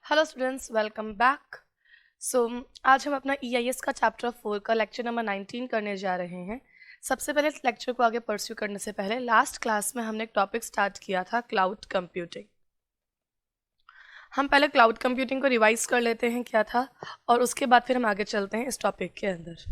Hello students, welcome back. So आज हम अपना EIS का चैप्टर 4 का लेक्चर नंबर 19 करने जा रहे हैं। सबसे पहले इस लेक्चर को आगे परस्यू करने से पहले लास्ट क्लास में हमने एक टॉपिक स्टार्ट किया था, क्लाउड कंप्यूटिंग। हम पहले क्लाउड कंप्यूटिंग को रिवाइज कर लेते हैं क्या था, और उसके बाद फिर हम आगे चलते हैं इस टॉपिक के अंदर।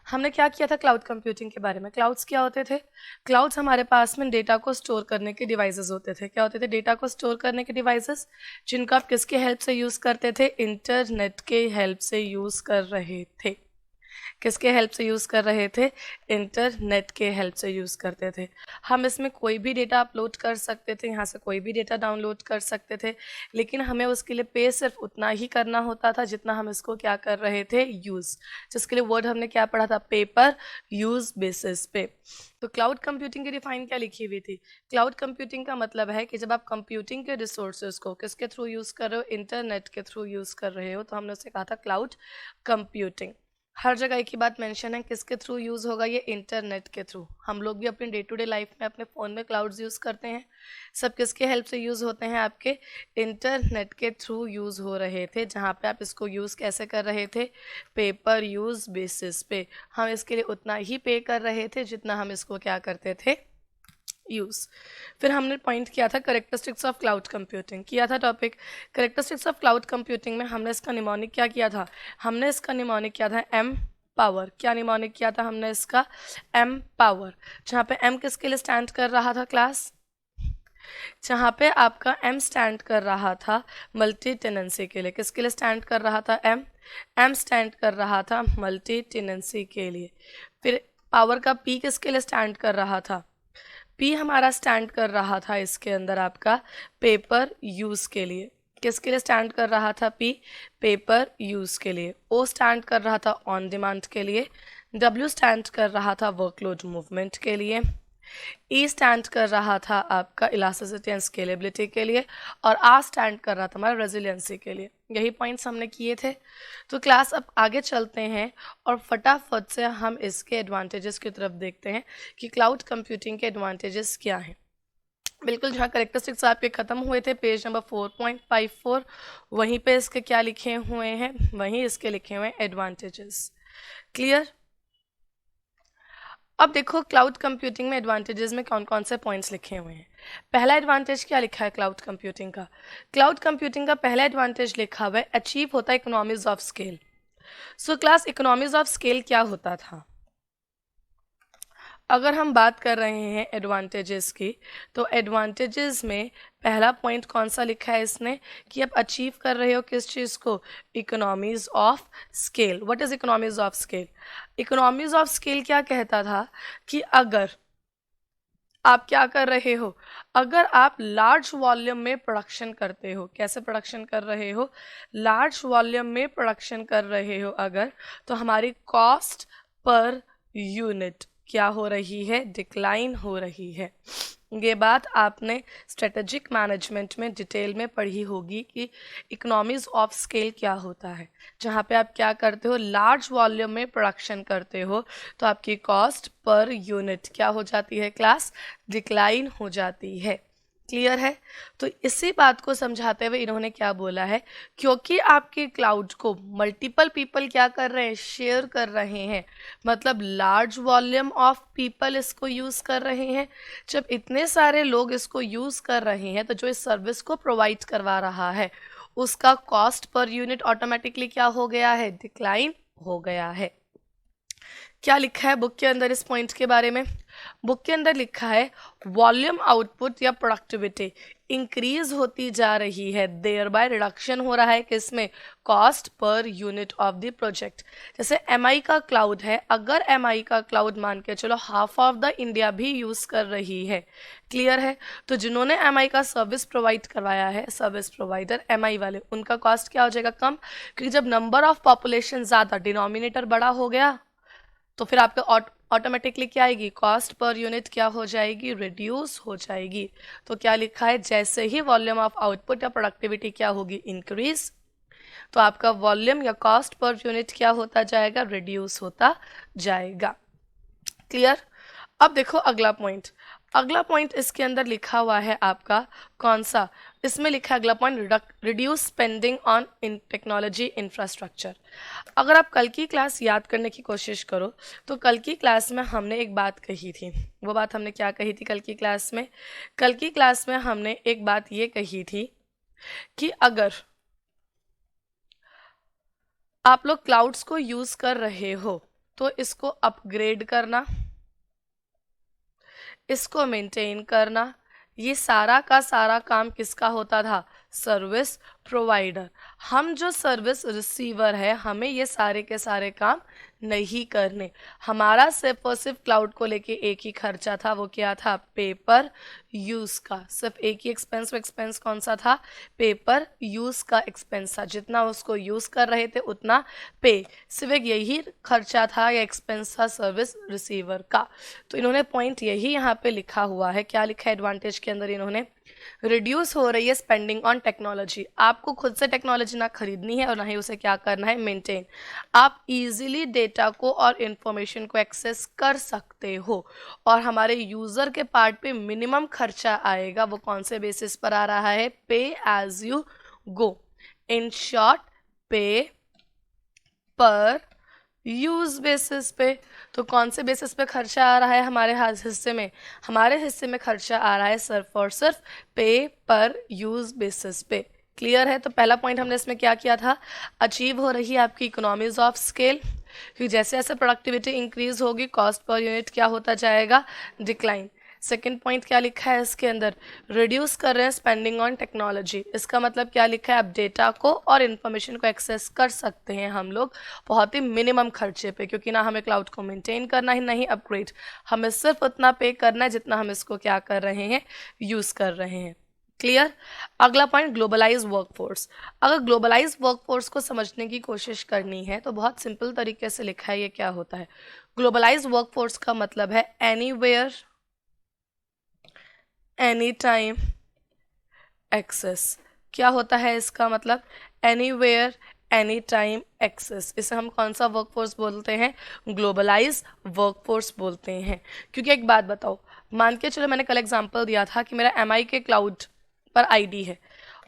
हमने क्या किया था क्लाउड कंप्यूटिंग के बारे में। क्लाउड्स क्या होते थे? क्लाउड्स हमारे पास में डेटा को स्टोर करने के डिवाइसेस होते थे। क्या होते थे? डेटा को स्टोर करने के डिवाइसेस, जिनको आप किसके हेल्प से यूज़ करते थे? इंटरनेट के हेल्प से यूज़ कर रहे थे। किसके हेल्प से यूज़ कर रहे थे? इंटरनेट के हेल्प से यूज़ करते थे। हम इसमें कोई भी डेटा अपलोड कर सकते थे, यहाँ से कोई भी डेटा डाउनलोड कर सकते थे, लेकिन हमें उसके लिए पे सिर्फ उतना ही करना होता था जितना हम इसको क्या कर रहे थे? यूज़। जिसके लिए वर्ड हमने क्या पढ़ा था? पेपर यूज़ बेसिस पे। तो क्लाउड कंप्यूटिंग की डिफाइन क्या लिखी हुई थी? क्लाउड कंप्यूटिंग का मतलब है कि जब आप कंप्यूटिंग के रिसोर्सेज को किसके थ्रू यूज़ कर रहे हो? इंटरनेट के थ्रू यूज़ कर रहे हो, तो हमने उसे कहा था क्लाउड कंप्यूटिंग। हर जगह एक ही बात मेंशन है, किसके थ्रू यूज़ होगा? ये इंटरनेट के थ्रू। हम लोग भी अपने डे टू डे लाइफ में अपने फ़ोन में क्लाउड्स यूज़ करते हैं। सब किसके हेल्प से यूज़ होते हैं? आपके इंटरनेट के थ्रू यूज़ हो रहे थे, जहाँ पे आप इसको यूज़ कैसे कर रहे थे? पेपर यूज़ बेसिस पे। हम इसके लिए उतना ही पे कर रहे थे जितना हम इसको क्या करते थे? यूज़। फिर हमने पॉइंट किया था करेक्टरिस्टिक्स ऑफ क्लाउड कंप्यूटिंग, किया था topic. Characteristics of cloud computing में हमने इसका निमोनिक क्या किया था? हमने इसका निमोनिक किया था एम पावर। क्या निमोनिक किया था हमने इसका? M power. जहाँ पे एम किसके लिए स्टैंड कर रहा था क्लास? जहाँ पे आपका एम स्टैंड कर रहा था मल्टी टेनेंसी के लिए। किसके लिए स्टैंड कर रहा था एम? एम स्टैंड कर रहा था मल्टी टेनेंसी के लिए। फिर पावर का पी किसके लिए स्टैंड कर रहा था? पी हमारा स्टैंड कर रहा था इसके अंदर आपका पेपर यूज़ के लिए। किसके लिए स्टैंड कर रहा था पी? पेपर यूज़ के लिए। ओ स्टैंड कर रहा था ऑन डिमांड के लिए। डब्ल्यू स्टैंड कर रहा था वर्कलोड मूवमेंट के लिए। ई स्टैंड कर रहा था आपका इलास्टिसिटी एंड स्केलेबिलिटी के लिए। और आर स्टैंड कर रहा था हमारा रेजिलियंसी के लिए। यही पॉइंट्स हमने किए थे। तो क्लास अब आगे चलते हैं और फटाफट से हम इसके एडवांटेजेस की तरफ देखते हैं कि क्लाउड कंप्यूटिंग के एडवांटेजेस क्या हैं। बिल्कुल जहाँ करेक्टरिस्टिक्स आपके ख़त्म हुए थे पेज नंबर 4.54, वहीं पे इसके क्या लिखे हुए हैं? वहीं इसके लिखे हुए हैं एडवांटेजेस। क्लियर? अब देखो क्लाउड कंप्यूटिंग में एडवांटेजेस में कौन कौन से पॉइंट्स लिखे हुए हैं। पहला एडवांटेज क्या लिखा है क्लाउड कंप्यूटिंग का? क्लाउड कंप्यूटिंग का पहला एडवांटेज लिखा हुआ है अचीव होता है economies of scale. So class economies of scale क्या होता था? अगर हम बात कर रहे हैं एडवांटेजेस की, तो एडवांटेजेस में पहला पॉइंट कौन सा लिखा है इसने कि आप अचीव कर रहे हो किस चीज़ को? Economies of scale. What is economies of scale? Economies of scale क्या कहता था कि अगर आप क्या कर रहे हो, अगर आप लार्ज वॉल्यूम में प्रोडक्शन करते हो, कैसे प्रोडक्शन कर रहे हो? लार्ज वॉल्यूम में प्रोडक्शन कर रहे हो अगर, तो हमारी कॉस्ट पर यूनिट क्या हो रही है? डिक्लाइन हो रही है। ये बात आपने स्ट्रेटेजिक मैनेजमेंट में डिटेल में पढ़ी होगी कि इकोनॉमीज ऑफ स्केल क्या होता है। जहाँ पे आप क्या करते हो? लार्ज वॉल्यूम में प्रोडक्शन करते हो, तो आपकी कॉस्ट पर यूनिट क्या हो जाती है क्लास? डिक्लाइन हो जाती है। क्लियर है? तो इसी बात को समझाते हुए इन्होंने क्या बोला है, क्योंकि आपके क्लाउड को मल्टीपल पीपल क्या कर रहे हैं? शेयर कर रहे हैं। मतलब लार्ज वॉल्यूम ऑफ पीपल इसको यूज़ कर रहे हैं। जब इतने सारे लोग इसको यूज़ कर रहे हैं, तो जो इस सर्विस को प्रोवाइड करवा रहा है उसका कॉस्ट पर यूनिट ऑटोमेटिकली क्या हो गया है? डिक्लाइन हो गया है। क्या लिखा है बुक के अंदर इस पॉइंट के बारे में? बुक के अंदर लिखा है वॉल्यूम आउटपुट या प्रोडक्टिविटी इंक्रीज होती जा रही है, देयर बाय रिडक्शन हो रहा है किसमें? Cost per unit of the project. जैसे एमआई का क्लाउड है, अगर एमआई का क्लाउड मान के चलो हाफ ऑफ द इंडिया भी यूज़ कर रही है, क्लियर है, तो जिन्होंने एमआई का सर्विस प्रोवाइड करवाया है, सर्विस प्रोवाइडर एमआई वाले, उनका कॉस्ट क्या हो जाएगा? कम। क्योंकि जब नंबर ऑफ पॉपुलेशन ज़्यादा, डिनोमिनेटर बड़ा हो गया, तो फिर आपका ऑटोमेटिकली क्या आएगी? कॉस्ट पर यूनिट क्या हो जाएगी? रिड्यूस हो जाएगी। तो क्या लिखा है? जैसे ही वॉल्यूम ऑफ आउटपुट या प्रोडक्टिविटी क्या होगी? इंक्रीज, तो आपका वॉल्यूम या कॉस्ट पर यूनिट क्या होता जाएगा? रिड्यूस होता जाएगा। क्लियर? अब देखो अगला पॉइंट। अगला पॉइंट इसके अंदर लिखा हुआ है आपका कौन सा, इसमें लिखा है अगला point reduce spending on in technology infrastructure. अगर आप कल की क्लास याद करने की कोशिश करो तो कल की क्लास में हमने एक बात कही थी। वो बात हमने क्या कही थी कल की क्लास में? कल की क्लास में हमने एक बात ये कही थी कि अगर आप लोग क्लाउड्स को यूज कर रहे हो तो इसको अपग्रेड करना, इसको मेंटेन करना, ये सारा का सारा काम किसका होता था? Service provider. हम जो सर्विस रिसीवर है हमें ये सारे के सारे काम नहीं करने। हमारा सिर्फ और सिर्फ क्लाउड को लेके एक ही खर्चा था, वो क्या था? पेपर यूज का। सिर्फ एक ही एक्सपेंस, वो एक्सपेंस कौन सा था? पेपर यूज का एक्सपेंस था। जितना उसको यूज कर रहे थे उतना पे, सिर्फ एक यही खर्चा था या एक्सपेंस था सर्विस रिसीवर का। तो इन्होंने पॉइंट यही यहाँ पे लिखा हुआ है। क्या लिखा है एडवांटेज के अंदर इन्होंने? रिड्यूस हो रही है स्पेंडिंग ऑन टेक्नोलॉजी। आपको खुद से टेक्नोलॉजी ना खरीदनी है और ना ही उसे क्या करना है? मेंटेन। आप इजीली डेटा को और इंफॉर्मेशन को एक्सेस कर सकते हो और हमारे यूजर के पार्ट पे मिनिमम खर्चा आएगा। वो कौन से बेसिस पर आ रहा है? Pay as you go. In short, pay per use basis पे। तो कौन से बेसिस पे खर्चा आ रहा है हमारे हिस्से में? हमारे हिस्से में खर्चा आ रहा है सिर्फ और सिर्फ पे पर यूज बेसिस पे। क्लियर है? तो पहला पॉइंट हमने इसमें क्या किया था? अचीव हो रही है आपकी इकोनॉमीज ऑफ स्केल, क्योंकि जैसे जैसे प्रोडक्टिविटी इंक्रीज होगी कॉस्ट पर यूनिट क्या होता जाएगा? डिक्लाइन। सेकेंड पॉइंट क्या लिखा है इसके अंदर? रिड्यूस कर रहे हैं स्पेंडिंग ऑन टेक्नोलॉजी। इसका मतलब क्या लिखा है? अब डेटा को और इन्फॉर्मेशन को एक्सेस कर सकते हैं हम लोग बहुत ही मिनिमम खर्चे पे, क्योंकि ना हमें क्लाउड को मेंटेन करना है, नहीं अपग्रेड। हमें सिर्फ उतना पे करना है जितना हम इसको क्या कर रहे हैं? यूज कर रहे हैं। क्लियर? अगला पॉइंट ग्लोबलाइज वर्कफोर्स। अगर ग्लोबलाइज वर्कफोर्स को समझने की कोशिश करनी है तो बहुत सिंपल तरीके से लिखा है। ये क्या होता है? ग्लोबलाइज वर्कफोर्स का मतलब है एनीवेयर एनी टाइम एक्सेस। क्या होता है इसका मतलब? Anywhere any time access. इसे हम कौन सा वर्कफोर्स बोलते हैं? ग्लोबलाइज वर्कफोर्स बोलते हैं। क्योंकि एक बात बताओ, मान के चलो मैंने कल एग्जांपल दिया था कि मेरा एमआई के क्लाउड पर आईडी है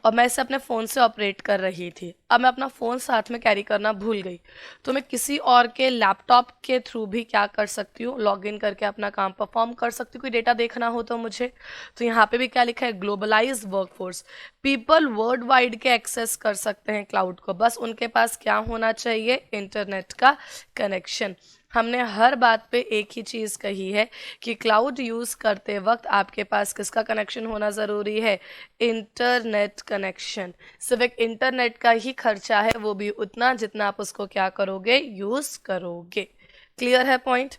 और मैं इसे अपने फ़ोन से ऑपरेट कर रही थी। अब मैं अपना फ़ोन साथ में कैरी करना भूल गई तो मैं किसी और के लैपटॉप के थ्रू भी क्या कर सकती हूँ? लॉग इन करके अपना काम परफॉर्म कर सकती हूँ, कोई डेटा देखना हो तो मुझे। तो यहाँ पे भी क्या लिखा है? Globalize workforce. People world wide के एक्सेस कर सकते हैं क्लाउड को, बस उनके पास क्या होना चाहिए? इंटरनेट का कनेक्शन। हमने हर बात पे एक ही चीज़ कही है कि क्लाउड यूज़ करते वक्त आपके पास किसका कनेक्शन होना ज़रूरी है? Internet connection. सिर्फ एक इंटरनेट का ही खर्चा है, वो भी उतना जितना आप उसको क्या करोगे? यूज़ करोगे। क्लियर है पॉइंट?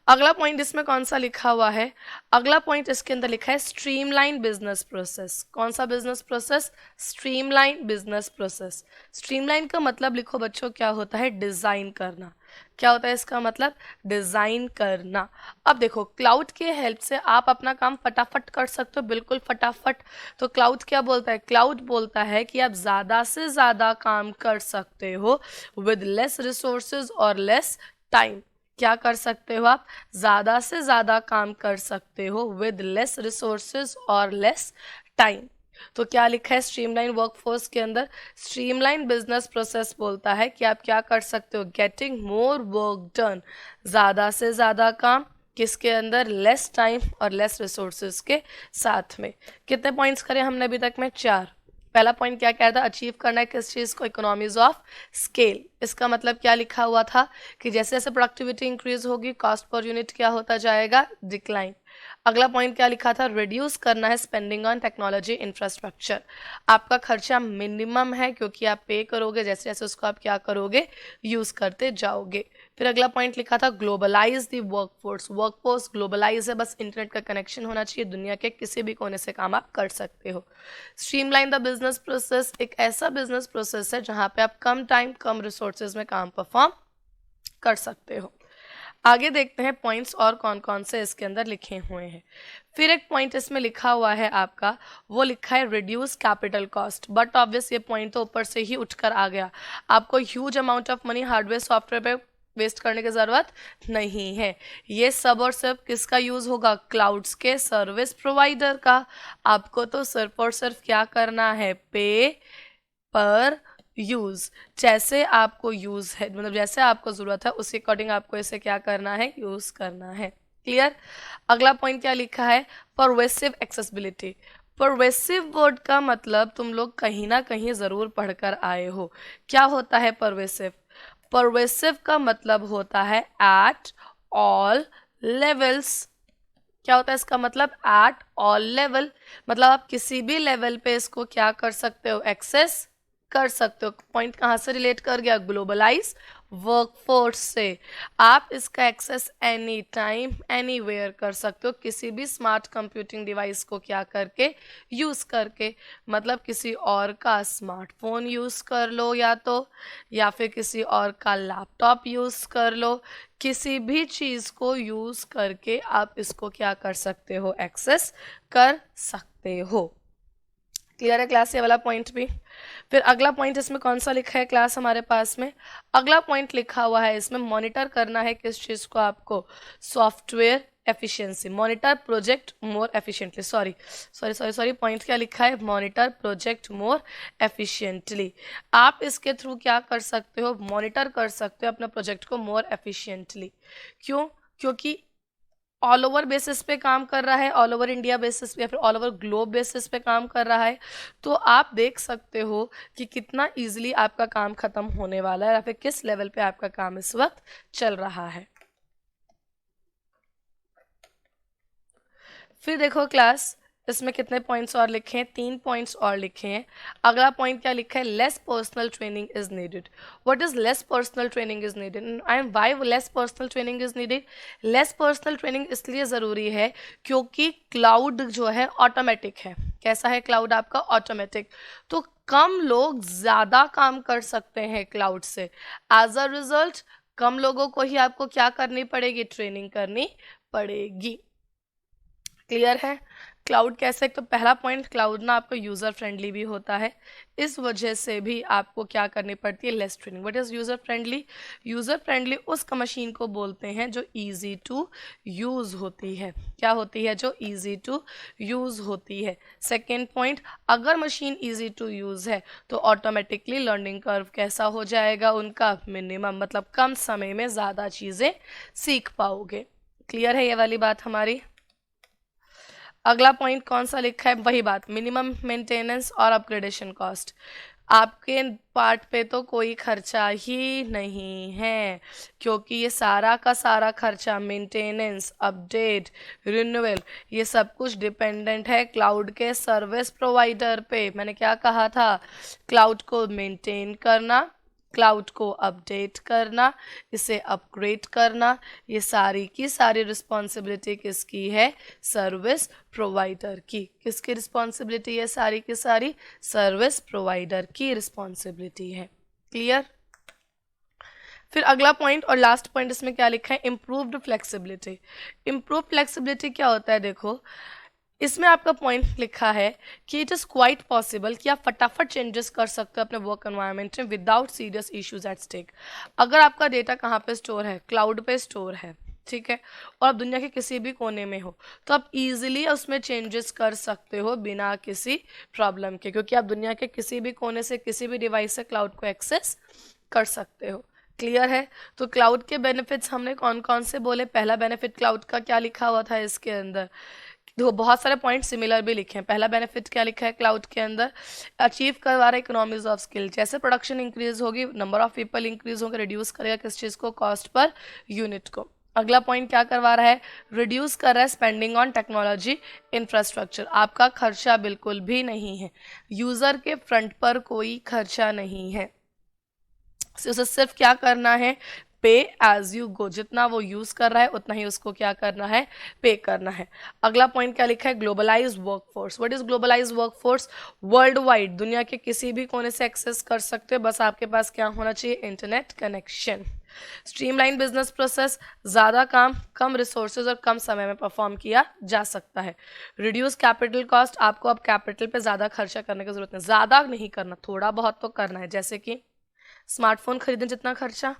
अगला पॉइंट इसमें कौन सा लिखा हुआ है? अगला पॉइंट इसके अंदर लिखा है स्ट्रीमलाइन बिजनेस प्रोसेस। कौन सा business process? Streamline business process. Streamline का मतलब लिखो बच्चों, क्या होता है? डिजाइन करना। क्या होता है इसका मतलब? डिजाइन करना। अब देखो, क्लाउड के हेल्प से आप अपना काम फटाफट कर सकते हो, बिल्कुल फटाफट। तो क्लाउड क्या बोलता है? क्लाउड बोलता है कि आप ज्यादा से ज्यादा काम कर सकते हो विद लेस रिसोर्सेज और लेस टाइम। क्या कर सकते हो आप? ज़्यादा से ज़्यादा काम कर सकते हो विद लेस रिसोर्सेज और लेस टाइम। तो क्या लिखा है स्ट्रीमलाइन वर्कफोर्स के अंदर? स्ट्रीमलाइन बिजनेस प्रोसेस बोलता है कि आप क्या कर सकते हो? Getting more work done. ज़्यादा से ज़्यादा काम किसके अंदर? लेस टाइम और लेस रिसोर्सेज के साथ में। कितने पॉइंट्स करे हमने अभी तक में? 4। पहला पॉइंट क्या कह रहा था? अचीव करना है किस चीज़ को? Economies of scale. इसका मतलब क्या लिखा हुआ था कि जैसे जैसे प्रोडक्टिविटी इंक्रीज होगी कॉस्ट पर यूनिट क्या होता जाएगा? डिक्लाइन। अगला पॉइंट क्या लिखा था? रिड्यूस करना है स्पेंडिंग ऑन टेक्नोलॉजी इंफ्रास्ट्रक्चर। आपका खर्चा मिनिमम है क्योंकि आप पे करोगे, जैसे जैसे उसको आप क्या करोगे? यूज करते जाओगे। फिर अगला पॉइंट लिखा था globalize the workforce. Workforce globalize है, बस इंटरनेट का कनेक्शन होना चाहिए, दुनिया के किसी भी कोने से काम आप कर सकते हो। Streamline the business process. एक ऐसा बिजनेस प्रोसेस है जहां पे आप कम टाइम कम रिसोर्सेज में काम परफॉर्म कर सकते हो। आगे देखते हैं पॉइंट्स और कौन कौन से इसके अंदर लिखे हुए हैं। फिर एक पॉइंट इसमें लिखा हुआ है आपका, वो लिखा है reduce capital cost. But obvious ये पॉइंट तो ऊपर से ही उठकर आ गया। आपको huge amount of money hardware software पे वेस्ट करने की ज़रूरत नहीं है। ये सब और सिर्फ किसका यूज़ होगा? क्लाउड्स के सर्विस प्रोवाइडर का। आपको तो सिर्फ और सिर्फ क्या करना है? पे पर यूज़। जैसे आपको यूज़ है, मतलब जैसे आपको ज़रूरत है उसके अकॉर्डिंग आपको इसे क्या करना है? यूज़ करना है। क्लियर? अगला पॉइंट क्या लिखा है? Pervasive accessibility. परवेसिव वर्ड का मतलब तुम लोग कहीं ना कहीं ज़रूर पढ़कर आए हो। क्या होता है परवेसिव? परवेसिव का मतलब होता है एट ऑल लेवल्स। क्या होता है इसका मतलब? At all level. मतलब आप किसी भी लेवल पे इसको क्या कर सकते हो? एक्सेस कर सकते हो। पॉइंट कहाँ से रिलेट कर गया? ग्लोबलाइज वर्कफोर्स से। आप इसका एक्सेस एनी टाइम एनीवेयर कर सकते हो, किसी भी स्मार्ट कंप्यूटिंग डिवाइस को क्या करके? यूज़ करके। मतलब किसी और का स्मार्टफोन यूज़ कर लो या फिर किसी और का लैपटॉप यूज़ कर लो। किसी भी चीज़ को यूज़ करके आप इसको क्या कर सकते हो? एक्सेस कर सकते हो। क्लियर है क्लास? ये वाला पॉइंट भी। फिर अगला पॉइंट इसमें कौन सा लिखा है क्लास हमारे पास में? अगला पॉइंट लिखा हुआ है इसमें, मॉनिटर करना है किस चीज़ को आपको? Software efficiency. Monitor project more efficiently. Sorry, point क्या लिखा है? Monitor project more efficiently. आप इसके थ्रू क्या कर सकते हो? मॉनिटर कर सकते हो अपने प्रोजेक्ट को मोर एफिशिएंटली। क्यों? क्योंकि ऑल ओवर बेसिस पे काम कर रहा है, ऑल ओवर इंडिया बेसिस पे या फिर ऑल ओवर ग्लोब बेसिस पे काम कर रहा है। तो आप देख सकते हो कि कितना इजीली आपका काम खत्म होने वाला है या फिर किस लेवल पे आपका काम इस वक्त चल रहा है। फिर देखो क्लास, इसमें कितने पॉइंट्स और लिखे हैं? 3 पॉइंट्स और लिखे हैं। अगला पॉइंट क्या लिखा है? Less personal training is needed. What is less personal training is needed and why less personal training is needed? Less personal training इसलिए ज़रूरी है क्योंकि क्लाउड जो है ऑटोमेटिक है। कैसा है क्लाउड आपका? ऑटोमेटिक। तो कम लोग ज़्यादा काम कर सकते हैं क्लाउड से। एज अ रिजल्ट कम लोगों को ही आपको क्या करनी पड़ेगी? ट्रेनिंग करनी पड़ेगी। क्लियर है? क्लाउड कैसे? तो पहला पॉइंट, क्लाउड ना आपको यूज़र फ्रेंडली भी होता है, इस वजह से भी आपको क्या करनी पड़ती है? Less training. What is user friendly? User friendly उस मशीन को बोलते हैं जो ईजी टू यूज़ होती है। क्या होती है? जो ईजी टू यूज़ होती है। सेकेंड पॉइंट, अगर मशीन ईजी टू यूज़ है तो ऑटोमेटिकली लर्निंग कर्व कैसा हो जाएगा उनका? मिनिमम। मतलब कम समय में ज़्यादा चीज़ें सीख पाओगे। क्लियर है ये वाली बात हमारी? अगला पॉइंट कौन सा लिखा है? वही बात, मिनिमम मेंटेनेंस और अपग्रेडेशन कॉस्ट। आपके पार्ट पे तो कोई खर्चा ही नहीं है, क्योंकि ये सारा का सारा खर्चा, मेंटेनेंस, अपडेट, रिन्यूअल, ये सब कुछ डिपेंडेंट है क्लाउड के सर्विस प्रोवाइडर पे। मैंने क्या कहा था? क्लाउड को मेंटेन करना, क्लाउड को अपडेट करना, इसे अपग्रेड करना, ये सारी की सारी रिस्पॉन्सिबिलिटी किसकी है? सर्विस प्रोवाइडर की। किसकी रिस्पॉन्सिबिलिटी है? सारी की सारी सर्विस प्रोवाइडर की रिस्पॉन्सिबिलिटी है। क्लियर? फिर अगला पॉइंट और लास्ट पॉइंट इसमें क्या लिखा है? Improved flexibility. इम्प्रूव फ्लेक्सिबिलिटी क्या होता है? देखो, इसमें आपका पॉइंट लिखा है कि इट इज़ क्वाइट पॉसिबल कि आप फटाफट चेंजेस कर सकते हो अपने वर्क एनवायरनमेंट में without serious issues at stake. अगर आपका डेटा कहाँ पे स्टोर है? क्लाउड पे स्टोर है, ठीक है, और आप दुनिया के किसी भी कोने में हो तो आप इजीली उसमें चेंजेस कर सकते हो बिना किसी प्रॉब्लम के, क्योंकि आप दुनिया के किसी भी कोने से किसी भी डिवाइस से क्लाउड को एक्सेस कर सकते हो। क्लियर है? तो क्लाउड के बेनिफिट्स हमने कौन कौन से बोले? पहला बेनिफिट क्लाउड का क्या लिखा हुआ था इसके अंदर? देखो, बहुत सारे पॉइंट सिमिलर भी लिखे हैं। पहला बेनिफिट क्या लिखा है क्लाउड के अंदर? अचीव करवा रहा है इकोनॉमीज ऑफ स्किल। जैसे प्रोडक्शन इंक्रीज होगी, नंबर ऑफ पीपल इंक्रीज होंगे, रिड्यूस करेगा किस चीज़ को? कॉस्ट पर यूनिट को। अगला पॉइंट क्या करवा रहा है? रिड्यूस कर रहा है स्पेंडिंग ऑन टेक्नोलॉजी इंफ्रास्ट्रक्चर। आपका खर्चा बिल्कुल भी नहीं है, यूज़र के फ्रंट पर कोई खर्चा नहीं है, उसे सिर्फ क्या करना है? पे एज यू गो। जितना वो यूज कर रहा है उतना ही उसको क्या करना है? पे करना है। अगला पॉइंट क्या लिखा है? Globalize workforce. What is globalize workforce? World wide दुनिया के किसी भी कोने से एक्सेस कर सकते हो, बस आपके पास क्या होना चाहिए? Internet connection. Streamline business process, ज़्यादा काम कम रिसोर्सेज और कम समय में परफॉर्म किया जा सकता है। रिड्यूस कैपिटल कॉस्ट, आपको अब कैपिटल पे ज़्यादा खर्चा करने की जरूरत नहीं, ज़्यादा नहीं करना, थोड़ा बहुत तो करना है। जैसे कि स्मार्टफोन खरीदने जितना खर्चा,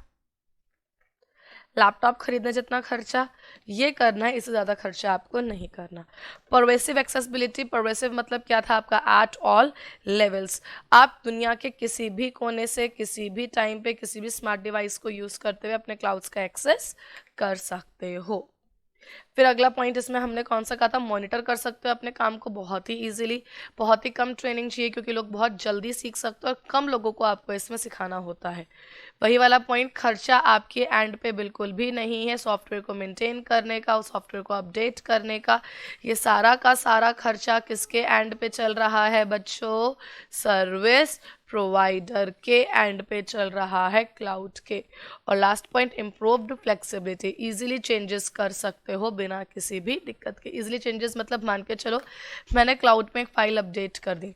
लैपटॉप खरीदने जितना खर्चा ये करना है, इससे ज़्यादा खर्चा आपको नहीं करना। परवेसिव एक्सेसिबिलिटी, परवेसिव मतलब क्या था आपका एट ऑल लेवल्स, आप दुनिया के किसी भी कोने से किसी भी टाइम पे किसी भी स्मार्ट डिवाइस को यूज़ करते हुए अपने क्लाउड्स का एक्सेस कर सकते हो। फिर अगला पॉइंट इसमें हमने कौन सा कहा था, मॉनिटर कर सकते हो अपने काम को बहुत ही इजीली, बहुत ही कम ट्रेनिंग चाहिए क्योंकि लोग बहुत जल्दी सीख सकते हो और कम लोगों को आपको इसमें सिखाना होता है। वही वाला पॉइंट, खर्चा आपके एंड पे बिल्कुल भी नहीं है सॉफ्टवेयर को मेंटेन करने का, उस सॉफ्टवेयर को अपडेट करने का। ये सारा का सारा खर्चा किसके एंड पे चल रहा है बच्चों, सर्विस प्रोवाइडर के एंड पे चल रहा है, क्लाउड के। और last point, improved flexibility, easily changes कर सकते हो बिना किसी भी दिक्कत के। इजीली चेंजेस मतलब मान के चलो मैंने क्लाउड में एक फाइल अपडेट कर दी,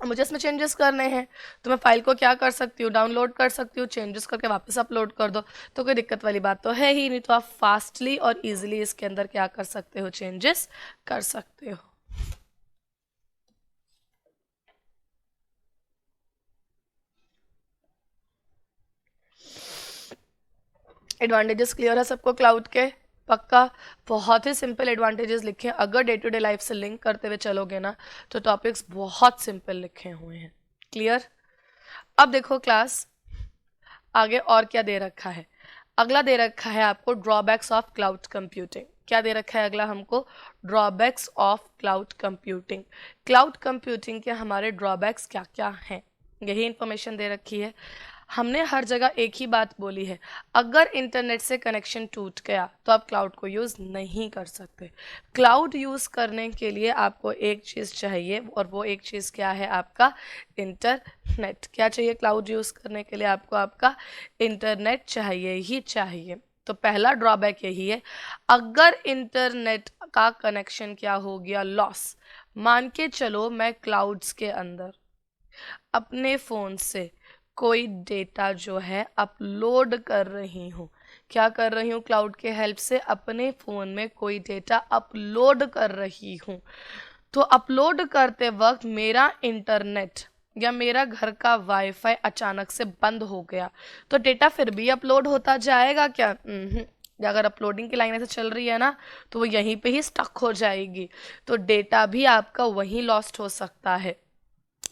मुझे इसमें चेंजेस करने हैं तो मैं फाइल को क्या कर सकती हूँ, डाउनलोड कर सकती हूँ, चेंजेस करके वापस अपलोड कर दो, तो कोई दिक्कत वाली बात तो है ही नहीं। तो आप फास्टली और इजीली इसके अंदर क्या कर सकते हो, चेंजेस कर सकते हो। एडवांटेजेस क्लियर है सबको क्लाउड के, पक्का। बहुत ही सिंपल एडवांटेजेस लिखे हैं, अगर डे टू डे लाइफ से लिंक करते हुए चलोगे ना तो टॉपिक्स बहुत सिंपल लिखे हुए हैं। क्लियर। अब देखो क्लास आगे और क्या दे रखा है। अगला दे रखा है आपको ड्रॉबैक्स ऑफ क्लाउड कंप्यूटिंग। क्या दे रखा है अगला हमको, drawbacks of cloud computing. Cloud computing के हमारे ड्रॉबैक्स क्या क्या हैं, यही इंफॉर्मेशन दे रखी है। हमने हर जगह एक ही बात बोली है, अगर इंटरनेट से कनेक्शन टूट गया तो आप क्लाउड को यूज़ नहीं कर सकते। क्लाउड यूज़ करने के लिए आपको एक चीज़ चाहिए और वो एक चीज़ क्या है, आपका इंटरनेट। क्या चाहिए क्लाउड यूज़ करने के लिए आपको, आपका इंटरनेट चाहिए ही चाहिए। तो पहला ड्रॉबैक यही है, अगर इंटरनेट का कनेक्शन क्या हो गया, लॉस, मान के चलो मैं क्लाउड्स के अंदर अपने फ़ोन से कोई डेटा जो है अपलोड कर रही हूँ, क्या कर रही हूँ, क्लाउड के हेल्प से अपने फ़ोन में कोई डेटा अपलोड कर रही हूँ। तो अपलोड करते वक्त मेरा इंटरनेट या मेरा घर का वाईफाई अचानक से बंद हो गया तो डेटा फिर भी अपलोड होता जाएगा क्या? अगर अपलोडिंग की लाइन ऐसे चल रही है ना तो वो यहीं पे ही स्टक हो जाएगी, तो डेटा भी आपका वहीं लॉस्ट हो सकता है,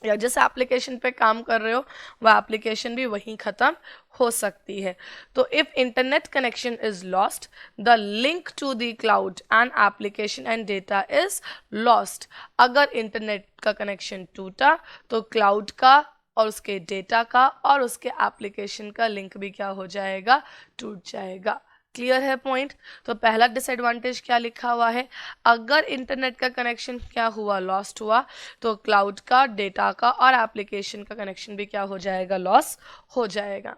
या जिस एप्लीकेशन पे काम कर रहे हो वह एप्लीकेशन भी वहीं ख़त्म हो सकती है। तो if internet connection is lost, the link to the cloud and application and data is lost. अगर इंटरनेट का कनेक्शन टूटा तो क्लाउड का और उसके डेटा का और उसके एप्लीकेशन का लिंक भी क्या हो जाएगा, टूट जाएगा। क्लियर है पॉइंट। तो पहला डिसएडवांटेज क्या लिखा हुआ है, अगर इंटरनेट का कनेक्शन क्या हुआ, लॉस्ट हुआ, तो क्लाउड का, डेटा का और एप्लीकेशन का कनेक्शन भी क्या हो जाएगा, लॉस हो जाएगा।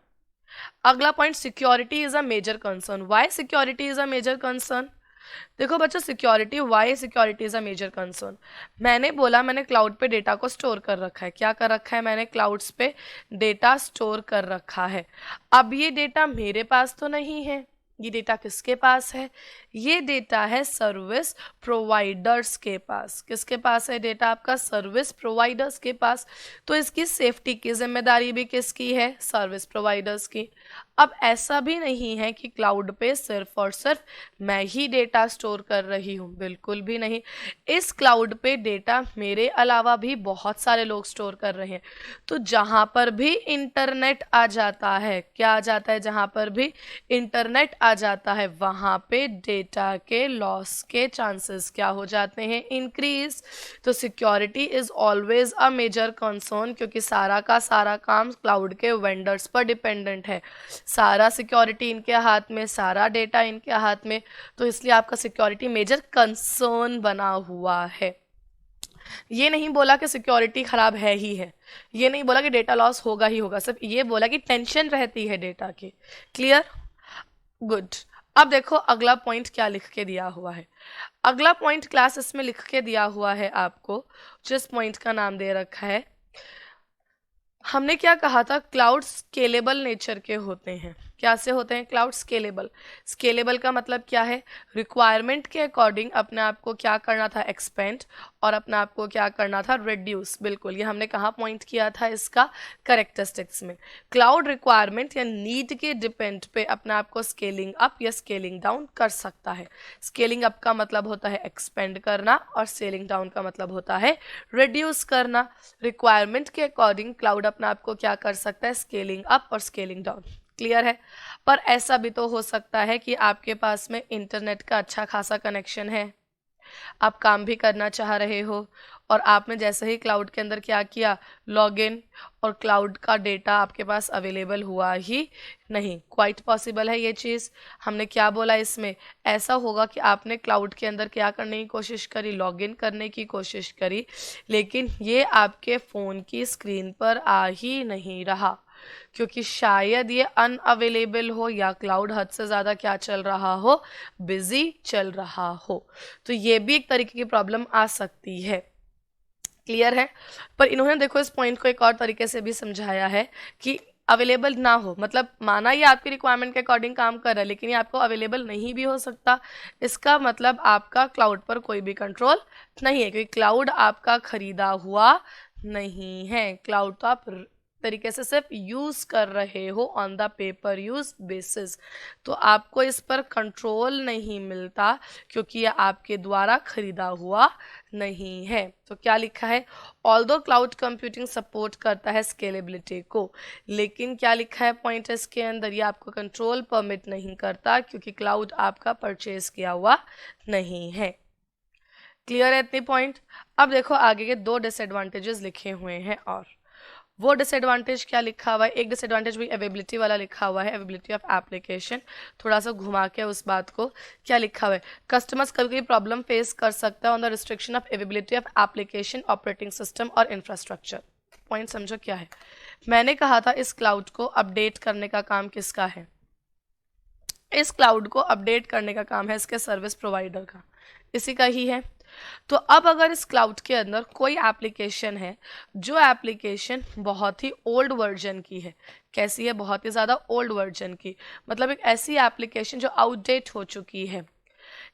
अगला point, security is a major concern. Why security is a major concern? देखो बच्चों, security, why security is a major concern. मैंने बोला मैंने क्लाउड पे डेटा को स्टोर कर रखा है, क्या कर रखा है मैंने, क्लाउड्स पे डेटा स्टोर कर रखा है। अब ये डेटा मेरे पास तो नहीं है, ये डेटा किसके पास है, ये डेटा है सर्विस प्रोवाइडर्स के पास। किसके पास है डेटा, आपका सर्विस प्रोवाइडर्स के पास। तो इसकी सेफ्टी की जिम्मेदारी भी किसकी है, सर्विस प्रोवाइडर्स की। अब ऐसा भी नहीं है कि क्लाउड पे सिर्फ और सिर्फ मैं ही डेटा स्टोर कर रही हूँ, बिल्कुल भी नहीं। इस क्लाउड पे डेटा मेरे अलावा भी बहुत सारे लोग स्टोर कर रहे हैं। तो जहाँ पर भी इंटरनेट आ जाता है, क्या आ जाता है, जहाँ पर भी इंटरनेट आ जाता है वहाँ पे डेटा के लॉस के चांसेस क्या हो जाते हैं, इंक्रीज। तो security is always a major concern, क्योंकि सारा का सारा काम क्लाउड के वेंडर्स पर डिपेंडेंट है, सारा सिक्योरिटी इनके हाथ में, सारा डेटा इनके हाथ में, तो इसलिए आपका सिक्योरिटी मेजर कंसर्न बना हुआ है। ये नहीं बोला कि सिक्योरिटी खराब है ही है, ये नहीं बोला कि डेटा लॉस होगा ही होगा, सिर्फ ये बोला कि टेंशन रहती है डेटा की। Clear, good. अब देखो अगला पॉइंट क्या लिख के दिया हुआ है। अगला पॉइंट क्लास इसमें लिख के दिया हुआ है आपको, जिस पॉइंट का नाम दे रखा है, हमने क्या कहा था, क्लाउड स्केलेबल नेचर के होते हैं। क्या से होते हैं क्लाउड? स्केलेबल। स्केलेबल का मतलब क्या है? रिक्वायरमेंट के अकॉर्डिंग अपने आप को क्या करना था? एक्सपेंड, और अपने आप को क्या करना था? रिड्यूस। बिल्कुल, ये हमने कहाँ पॉइंट किया था इसका? कैरेक्टरिस्टिक्स में। क्लाउड रिक्वायरमेंट या नीड के डिपेंड पे अपने आप को स्केलिंग अप या स्केलिंग डाउन कर सकता है। स्केलिंग अप का मतलब होता है एक्सपेंड करना, और स्केलिंग डाउन का मतलब होता है रिड्यूस करना। रिक्वायरमेंट के अकॉर्डिंग क्लाउड अपने आप को क्या कर सकता है? स्केलिंग अप और स्केलिंग डाउन। क्लियर है? पर ऐसा भी तो हो सकता है कि आपके पास में इंटरनेट का अच्छा खासा कनेक्शन है, आप काम भी करना चाह रहे हो, और आपने जैसे ही क्लाउड के अंदर क्या किया? लॉगिन, और क्लाउड का डेटा आपके पास अवेलेबल हुआ ही नहीं। क्वाइट पॉसिबल है ये चीज़। हमने क्या बोला इसमें? ऐसा होगा कि आपने क्लाउड के अंदर क्या करने की कोशिश करी? लॉगिन करने की कोशिश करी, लेकिन ये आपके फ़ोन की स्क्रीन पर आ ही नहीं रहा, क्योंकि शायद ये अनअवेलेबल हो, या क्लाउड हद से ज़्यादा क्या चल रहा हो? बिजी चल रहा हो। तो ये भी एक तरीके की प्रॉब्लम आ सकती है। क्लियर है? पर इन्होंने देखो इस पॉइंट को एक और तरीके से भी समझाया है कि अवेलेबल ना हो, मतलब माना ये आपकी रिक्वायरमेंट के अकॉर्डिंग काम कर रहा है, लेकिन ये आपको अवेलेबल नहीं भी हो सकता। इसका मतलब आपका क्लाउड पर कोई भी कंट्रोल नहीं है, क्योंकि क्लाउड आपका खरीदा हुआ नहीं है। क्लाउड तो आप तरीके से सिर्फ यूज कर रहे हो on the paper use basis, तो आपको इस पर कंट्रोल नहीं मिलता, क्योंकि यह आपके द्वारा खरीदा हुआ नहीं है। तो क्या लिखा है? ऑल्दो क्लाउड कंप्यूटिंग सपोर्ट करता है स्केलेबिलिटी को, लेकिन क्या लिखा है पॉइंट इसके अंदर? ये आपको कंट्रोल परमिट नहीं करता, क्योंकि क्लाउड आपका परचेज किया हुआ नहीं है। क्लियर है इतनी पॉइंट? अब देखो आगे के 2 डिसएडवांटेजेस लिखे हुए हैं, और वो डिसएडवांटेज क्या लिखा हुआ है? एक डिसएडवांटेज भी अवेबिलिटी वाला लिखा हुआ है, अवेबिलिटी ऑफ एप्लीकेशन। थोड़ा सा घुमा के उस बात को, क्या लिखा हुआ है? कस्टमर्स कभी कभी प्रॉब्लम फेस कर सकता है on the restriction of availability of application, operating system और इंफ्रास्ट्रक्चर। पॉइंट समझो क्या है? मैंने कहा था इस क्लाउड को अपडेट करने का काम किसका है? इस क्लाउड को अपडेट करने का काम है इसके सर्विस प्रोवाइडर का, इसी का ही है। तो अब अगर इस क्लाउड के अंदर कोई एप्लीकेशन है, जो एप्लीकेशन बहुत ही ओल्ड वर्जन की है, कैसी है? बहुत ही ज़्यादा ओल्ड वर्जन की, मतलब एक ऐसी एप्लीकेशन जो आउटडेट हो चुकी है,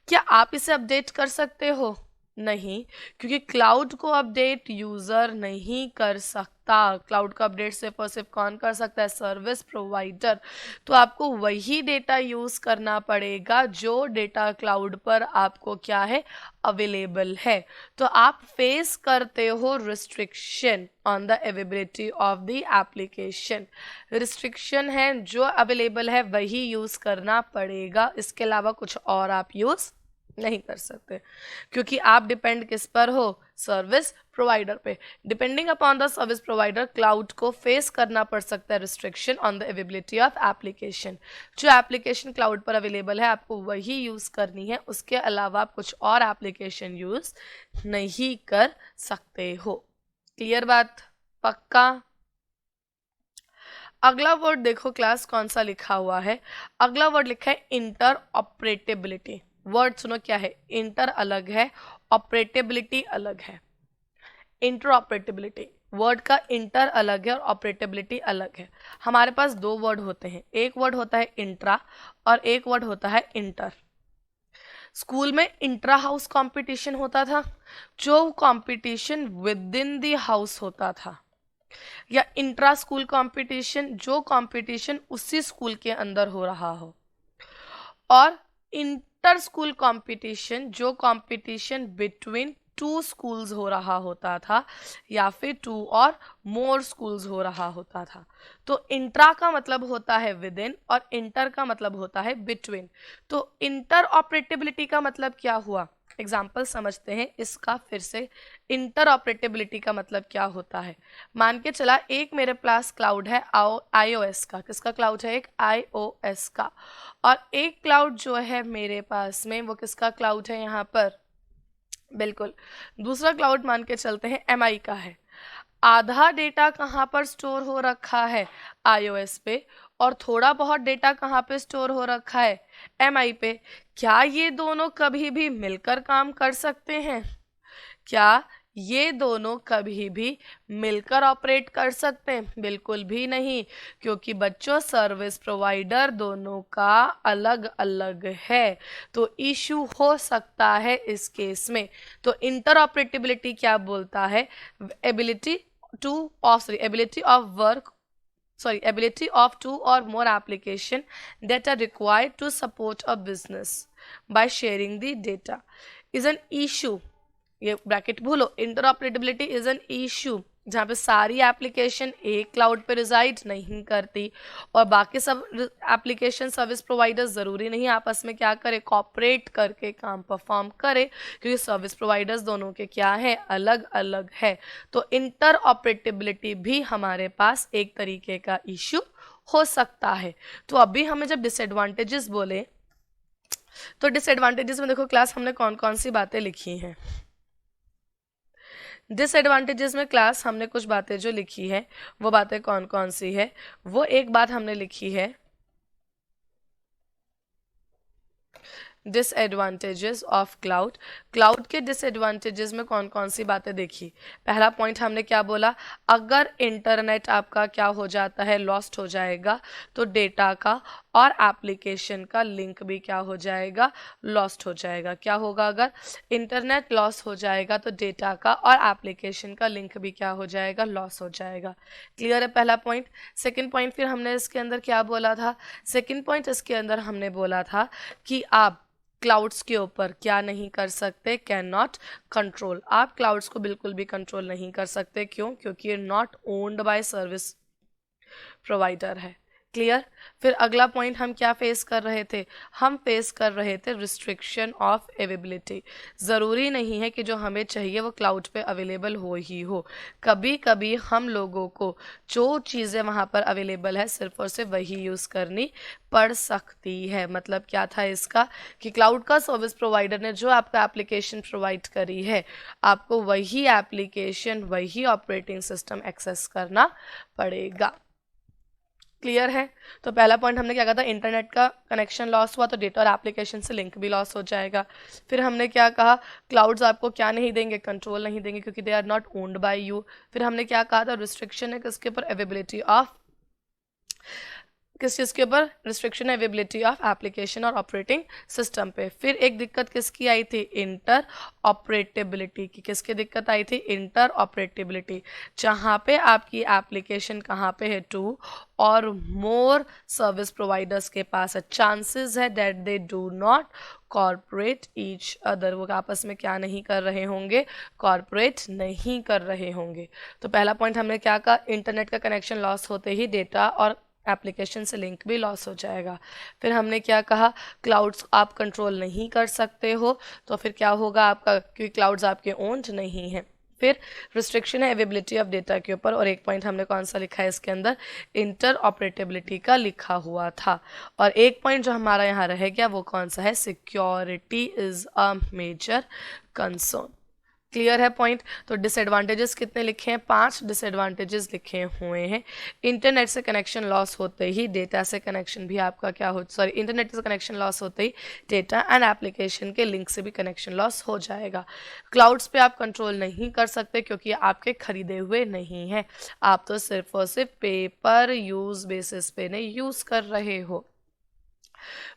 क्या आप इसे अपडेट कर सकते हो? नहीं, क्योंकि क्लाउड को अपडेट यूज़र नहीं कर सकता। क्लाउड का अपडेट सिर्फ और सिर्फ कौन कर सकता है? Service provider. तो आपको वही डेटा यूज़ करना पड़ेगा जो डेटा क्लाउड पर आपको क्या है? अवेलेबल है। तो आप फेस करते हो restriction on the availability of the application. Restriction है, जो अवेलेबल है वही यूज़ करना पड़ेगा, इसके अलावा कुछ और आप यूज़ नहीं कर सकते, क्योंकि आप डिपेंड किस पर हो? सर्विस प्रोवाइडर पे। Depending upon the service provider, cloud को फेस करना पड़ सकता है restriction on the availability of application. जो एप्लीकेशन क्लाउड पर अवेलेबल है आपको वही यूज़ करनी है, उसके अलावा आप कुछ और एप्लीकेशन यूज़ नहीं कर सकते हो। क्लियर बात? पक्का? अगला वर्ड देखो क्लास कौन सा लिखा हुआ है। अगला वर्ड लिखा है इंटर ऑपरेटेबिलिटी। वर्ड सुनो क्या है? इंटर अलग है, ऑपरेटेबिलिटी अलग है। इंटर ऑपरेटेबिलिटी, वर्ड का इंटर अलग है और ऑपरेटेबिलिटी अलग है। हमारे पास 2 वर्ड होते हैं, एक वर्ड होता है इंट्रा और एक वर्ड होता है इंटर। स्कूल में इंट्रा हाउस कंपटीशन होता था, जो competition with in the house होता था, या इंट्रा स्कूल कंपटीशन, जो कंपटीशन उसी स्कूल के अंदर हो रहा हो, और इंटर स्कूल कंपटीशन, जो कंपटीशन बिटवीन 2 स्कूल्स हो रहा होता था, या फिर 2 और मोर स्कूल्स हो रहा होता था। तो इंट्रा का मतलब होता है विद इन और इंटर का मतलब होता है बिटवीन। तो इंटर ऑपरेटेबिलिटी का मतलब क्या हुआ? एग्जाम्पल समझते हैं इसका फिर से। इंटर ऑपरेटेबिलिटी का मतलब क्या होता है? मान के चला एक मेरे पास क्लाउड है iOS का। किसका क्लाउड है? एक iOS का। और एक क्लाउड जो है मेरे पास में, वो किसका क्लाउड है यहाँ पर? बिल्कुल, दूसरा क्लाउड मान के चलते हैं MI का है। आधा डेटा कहाँ पर स्टोर हो रखा है? iOS पे, और थोड़ा बहुत डेटा कहाँ पे स्टोर हो रखा है? MI पे। क्या ये दोनों कभी भी मिलकर काम कर सकते हैं? क्या ये दोनों कभी भी मिलकर ऑपरेट कर सकते हैं? बिल्कुल भी नहीं, क्योंकि बच्चों सर्विस प्रोवाइडर दोनों का अलग अलग है, तो इशू हो सकता है इस केस में। तो इंटरऑपरेटिबिलिटी क्या बोलता है? Ability of two or more application that are required to support a business by sharing the data is an issue। ये ब्रैकेट भूलो, इंटरऑपरेटिबिलिटी इज एन इशू जहाँ पे सारी एप्लीकेशन एक क्लाउड पे रिजाइड नहीं करती और बाकी सब एप्लीकेशन सर्विस प्रोवाइडर्स ज़रूरी नहीं आपस में क्या करे, कॉपरेट करके काम परफॉर्म करे, क्योंकि सर्विस प्रोवाइडर्स दोनों के क्या है, अलग अलग है। तो इंटरऑपरेटिबिलिटी भी हमारे पास एक तरीके का इशू हो सकता है। तो अभी हमें जब डिसएडवांटेजेस बोले, तो डिसएडवांटेजेस में देखो क्लास हमने कौन कौन सी बातें लिखी हैं। डिसएडवांटेजेस में क्लास हमने कुछ बातें जो लिखी है, वो बातें कौन कौन सी है? वो एक बात हमने लिखी है डिसएडवांटेजेस ऑफ क्लाउड। क्लाउड के डिसएडवांटेजेस में कौन कौन सी बातें देखी? पहला पॉइंट हमने क्या बोला, अगर इंटरनेट आपका क्या हो जाता है, लॉस्ट हो जाएगा, तो डेटा का और एप्लीकेशन का लिंक भी क्या हो जाएगा, लॉस्ट हो जाएगा। क्या होगा? अगर इंटरनेट लॉस हो जाएगा तो डेटा का और एप्लीकेशन का लिंक भी क्या हो जाएगा, लॉस हो जाएगा। क्लियर है पहला पॉइंट। सेकंड पॉइंट फिर हमने इसके अंदर क्या बोला था? सेकंड पॉइंट इसके अंदर हमने बोला था कि आप क्लाउड्स के ऊपर क्या नहीं कर सकते, कैन नॉट कंट्रोल। आप क्लाउड्स को बिल्कुल भी कंट्रोल नहीं कर सकते। क्यों? क्योंकि ये not owned bye service provider है। क्लियर। फिर अगला पॉइंट हम क्या फेस कर रहे थे? हम फेस कर रहे थे रिस्ट्रिक्शन ऑफ अवेलेबिलिटी। ज़रूरी नहीं है कि जो हमें चाहिए वो क्लाउड पे अवेलेबल हो ही हो। कभी कभी हम लोगों को जो चीज़ें वहाँ पर अवेलेबल है सिर्फ और सिर्फ वही यूज़ करनी पड़ सकती है। मतलब क्या था इसका, कि क्लाउड का सर्विस प्रोवाइडर ने जो आपका एप्लीकेशन प्रोवाइड करी है, आपको वही एप्लीकेशन, वही ऑपरेटिंग सिस्टम एक्सेस करना पड़ेगा। क्लियर है। तो पहला पॉइंट हमने क्या कहा था, इंटरनेट का कनेक्शन लॉस हुआ तो डेटा और एप्लीकेशन से लिंक भी लॉस हो जाएगा। फिर हमने क्या कहा, क्लाउड्स आपको क्या नहीं देंगे, कंट्रोल नहीं देंगे, क्योंकि they are not owned by you. फिर हमने क्या कहा था, रिस्ट्रिक्शन है किसके ऊपर, अवेलेबिलिटी ऑफ, किस चीज़ के ऊपर, रिस्ट्रिक्शन है अवेलेबिलिटी ऑफ एप्लीकेशन और ऑपरेटिंग सिस्टम पे। फिर एक दिक्कत किसकी आई थी, इंटर ऑपरेटेबिलिटी की। किसकी दिक्कत आई थी, इंटर ऑपरेटेबिलिटी। जहाँ पे आपकी एप्लीकेशन कहाँ पे है, टू और मोर सर्विस प्रोवाइडर्स के पास है, चांसेस है that they do not corporate each other. वो आपस में क्या नहीं कर रहे होंगे, कॉर्पोरेट नहीं कर रहे होंगे। तो पहला पॉइंट हमने क्या कहा, इंटरनेट का कनेक्शन लॉस होते ही डेटा और एप्लीकेशन से लिंक भी लॉस हो जाएगा। फिर हमने क्या कहा, क्लाउड्स आप कंट्रोल नहीं कर सकते हो, तो फिर क्या होगा आपका, क्योंकि क्लाउड्स आपके ओन्ड नहीं है। फिर रिस्ट्रिक्शन है अवेलेबिलिटी ऑफ डेटा के ऊपर, और एक पॉइंट हमने कौन सा लिखा है इसके अंदर, इंटर ऑपरेटेबिलिटी का लिखा हुआ था। और एक पॉइंट जो हमारा यहाँ रह गया वो कौन सा है, security is a major concern. Clear है पॉइंट। तो डिसएडवांटेजेस कितने लिखे हैं, 5 डिसएडवांटेजेस लिखे हुए हैं। इंटरनेट से कनेक्शन लॉस होते ही डेटा से कनेक्शन भी आपका क्या हो, सॉरी, इंटरनेट से कनेक्शन लॉस होते ही डेटा एंड एप्लीकेशन के लिंक से भी कनेक्शन लॉस हो जाएगा। क्लाउड्स पे आप कंट्रोल नहीं कर सकते क्योंकि आपके खरीदे हुए नहीं हैं, आप तो सिर्फ और सिर्फ पेपर यूज बेसिस पे नहीं यूज़ कर रहे हो।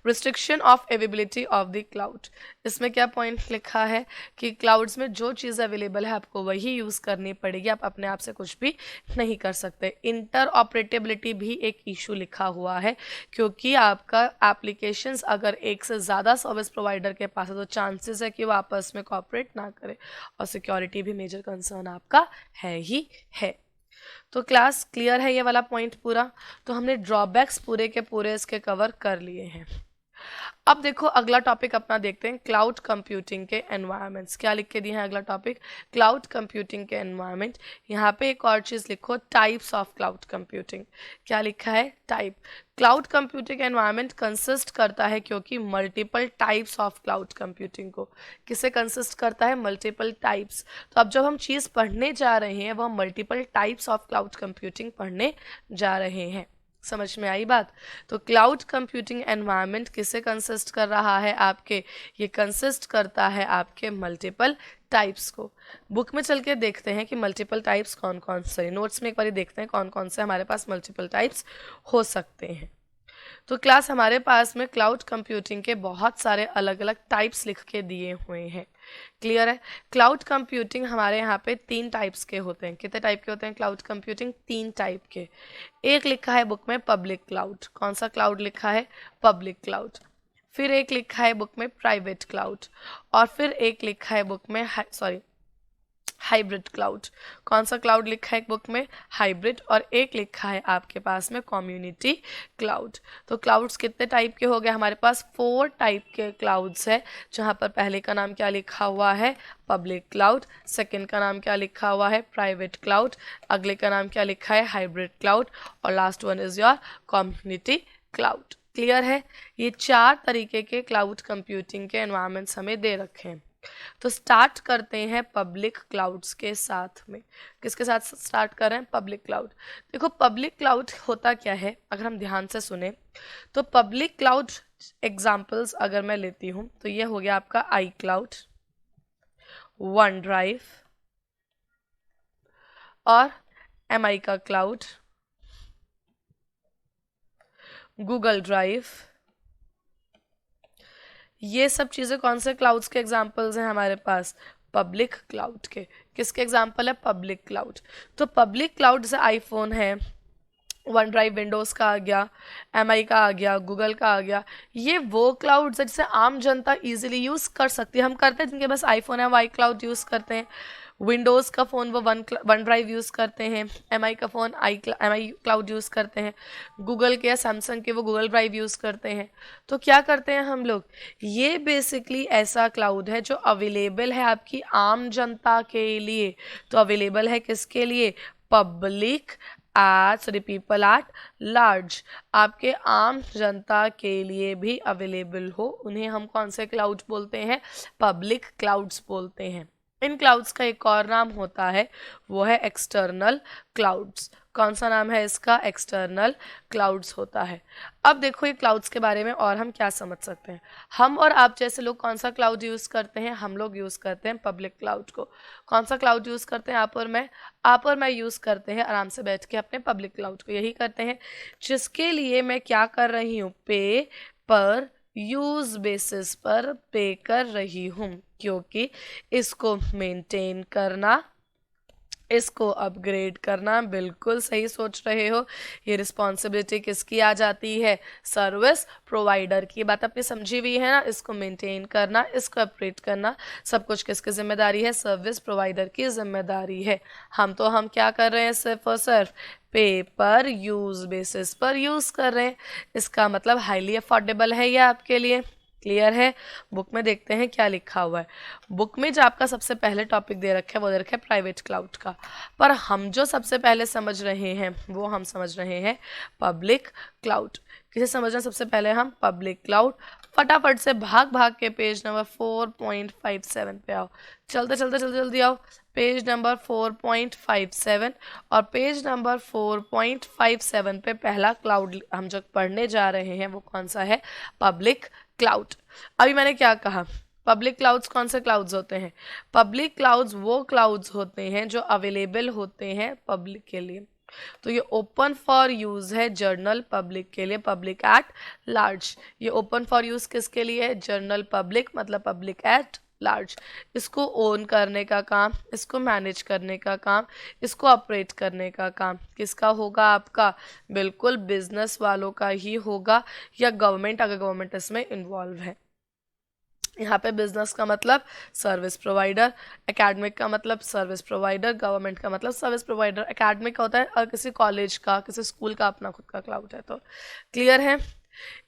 Restriction of availability of the cloud, इसमें क्या पॉइंट लिखा है कि क्लाउड्स में जो चीज़ अवेलेबल है आपको वही यूज़ करनी पड़ेगी, आप अपने आप से कुछ भी नहीं कर सकते। इंटर ऑपरेटेबिलिटी भी एक इशू लिखा हुआ है, क्योंकि आपका एप्लीकेशंस अगर एक से ज़्यादा सर्विस प्रोवाइडर के पास है तो चांसेस है कि वो आपस में कॉपरेट ना करे, और सिक्योरिटी भी मेजर कंसर्न आपका है ही है। तो क्लास क्लियर है ये वाला पॉइंट पूरा। तो हमने ड्रॉबैक्स पूरे के पूरे इसके कवर कर लिए हैं। अब देखो अगला टॉपिक अपना देखते हैं, क्लाउड कंप्यूटिंग के एनवायरनमेंट्स। क्या लिख के दिए हैं अगला टॉपिक, क्लाउड कंप्यूटिंग के एनवायरनमेंट। यहाँ पे एक और चीज़ लिखो, टाइप्स ऑफ क्लाउड कंप्यूटिंग। क्या लिखा है, type. Cloud computing environment consist करता है, क्योंकि multiple types of cloud computing को किसे कंसिस्ट करता है, मल्टीपल टाइप्स। तो अब जब हम चीज़ पढ़ने जा रहे हैं वह multiple types of cloud computing पढ़ने जा रहे हैं। समझ में आई बात? तो क्लाउड कंप्यूटिंग एनवायरनमेंट किससे कंसिस्ट कर रहा है आपके? ये कंसिस्ट करता है आपके मल्टीपल टाइप्स को। बुक में चल के देखते हैं कि मल्टीपल टाइप्स कौन कौन से, नोट्स में एक बार देखते हैं कौन कौन से हमारे पास मल्टीपल टाइप्स हो सकते हैं। तो क्लास हमारे पास में क्लाउड कंप्यूटिंग के बहुत सारे अलग अलग टाइप्स लिख के दिए हुए हैं। क्लियर है? क्लाउड कंप्यूटिंग हमारे यहाँ पे 3 टाइप्स के होते हैं। कितने टाइप के होते हैं क्लाउड कंप्यूटिंग? 3 टाइप के। एक लिखा है बुक में पब्लिक क्लाउड। कौन सा क्लाउड लिखा है? Public cloud. फिर एक लिखा है बुक में प्राइवेट क्लाउड, और फिर एक लिखा है बुक में हाइब्रिड क्लाउड। कौन सा क्लाउड लिखा है बुक में? हाइब्रिड। और एक लिखा है आपके पास में कम्युनिटी क्लाउड। तो क्लाउड्स कितने टाइप के हो गए हमारे पास? 4 टाइप के क्लाउड्स है, जहां पर पहले का नाम क्या लिखा हुआ है? Public cloud. सेकंड का नाम क्या लिखा हुआ है? Private cloud. अगले का नाम क्या लिखा है? Hybrid cloud. और last one is your community cloud. Clear है? ये 4 तरीके के क्लाउड कंप्यूटिंग के एनवायरनमेंट्स हमें दे रखे हैं। तो स्टार्ट करते हैं पब्लिक क्लाउड्स के साथ में। किसके साथ स्टार्ट कर रहे हैं? Public cloud. देखो पब्लिक क्लाउड होता क्या है, अगर हम ध्यान से सुने तो पब्लिक क्लाउड एग्जांपल्स अगर मैं लेती हूं तो ये हो गया आपका आई क्लाउड, वन ड्राइव और MI का क्लाउड, गूगल ड्राइव। ये सब चीज़ें कौन से क्लाउड्स के एग्जाम्पल्स हैं हमारे पास? पब्लिक क्लाउड के। किसके एग्जाम्पल है? Public cloud. तो पब्लिक क्लाउड जैसे आईफोन है, वन ड्राइव विंडोज़ का आ गया, MI का आ गया, गूगल का आ गया। ये वो क्लाउड्स है जिसे आम जनता इजीली यूज़ कर सकती है। हम करते हैं जिनके पास आईफोन है वो आई क्लाउड यूज़ करते हैं, विंडोज़ का फ़ोन वो वन ड्राइव यूज़ करते हैं, MI का फ़ोन MI क्लाउड यूज़ करते हैं, गूगल के या सैमसंग के वो गूगल ड्राइव यूज़ करते हैं। तो क्या करते हैं हम लोग? ये बेसिकली ऐसा क्लाउड है जो अवेलेबल है आपकी आम जनता के लिए। तो अवेलेबल है किसके लिए? पब्लिक पीपल एट लार्ज, आपके आम जनता के लिए भी अवेलेबल हो, उन्हें हम कौन से क्लाउड बोलते हैं? पब्लिक क्लाउड्स बोलते हैं। इन क्लाउड्स का एक और नाम होता है, वो है एक्सटर्नल क्लाउड्स। कौन सा नाम है इसका? एक्सटर्नल क्लाउड्स होता है। अब देखो ये क्लाउड्स के बारे में और हम क्या समझ सकते हैं। हम और आप जैसे लोग कौन सा क्लाउड यूज़ करते हैं? हम लोग यूज़ करते हैं पब्लिक क्लाउड को। कौन सा क्लाउड यूज़ करते हैं? आप और मैं यूज़ करते हैं आराम से बैठ के अपने पब्लिक क्लाउड को। यही करते हैं जिसके लिए मैं क्या कर रही हूँ? पे पर यूज बेसिस पर पे कर रही हूँ, क्योंकि इसको मेंटेन करना, इसको अपग्रेड करना, बिल्कुल सही सोच रहे हो, ये रिस्पॉन्सिबिलिटी किसकी आ जाती है? सर्विस प्रोवाइडर की। बात आपने समझी हुई है ना? इसको मेंटेन करना, इसको अपग्रेड करना, सब कुछ किसकी जिम्मेदारी है? सर्विस प्रोवाइडर की जिम्मेदारी है। हम क्या कर रहे हैं? सिर्फ और सिर्फ पे पर यूज बेसिस पर यूज कर रहे हैं। इसका मतलब हाईली अफोर्डेबल है ये आपके लिए। क्लियर है? बुक में देखते हैं क्या लिखा हुआ है। बुक में जो आपका सबसे पहले टॉपिक दे रखा है वो दे रखा है प्राइवेट क्लाउड का, पर हम जो सबसे पहले समझ रहे हैं वो हम समझ रहे हैं पब्लिक क्लाउड। किसे समझना सबसे पहले? हम पब्लिक क्लाउड। फटाफट से भाग भाग के पेज नंबर 4.57 पे आओ। चलते चलते जल्दी जल्दी आओ। पेज नंबर 4.57 और पेज नंबर 4.57 पे पहला क्लाउड हम जो पढ़ने जा रहे हैं वो कौन सा है? Public cloud. अभी मैंने क्या कहा? पब्लिक क्लाउड्स कौन से क्लाउड्स होते हैं? पब्लिक क्लाउड्स वो क्लाउड्स होते हैं जो अवेलेबल होते हैं पब्लिक के लिए। तो ये ओपन फॉर यूज है जर्नल पब्लिक के लिए, पब्लिक एट लार्ज। ये ओपन फॉर यूज किसके लिए है? जनरल पब्लिक, मतलब पब्लिक एट लार्ज। इसको ओन करने का काम, इसको मैनेज करने का काम, इसको ऑपरेट करने का काम किसका होगा? आपका। बिल्कुल बिजनेस वालों का ही होगा, या गवर्नमेंट, अगर गवर्नमेंट इसमें इन्वॉल्व है। यहाँ पे बिजनेस का मतलब सर्विस प्रोवाइडर, एकेडमिक का मतलब सर्विस प्रोवाइडर, गवर्नमेंट का मतलब सर्विस प्रोवाइडर। एकेडमिक का होता है और किसी कॉलेज का, किसी स्कूल का अपना खुद का क्लाउड है। तो क्लियर है?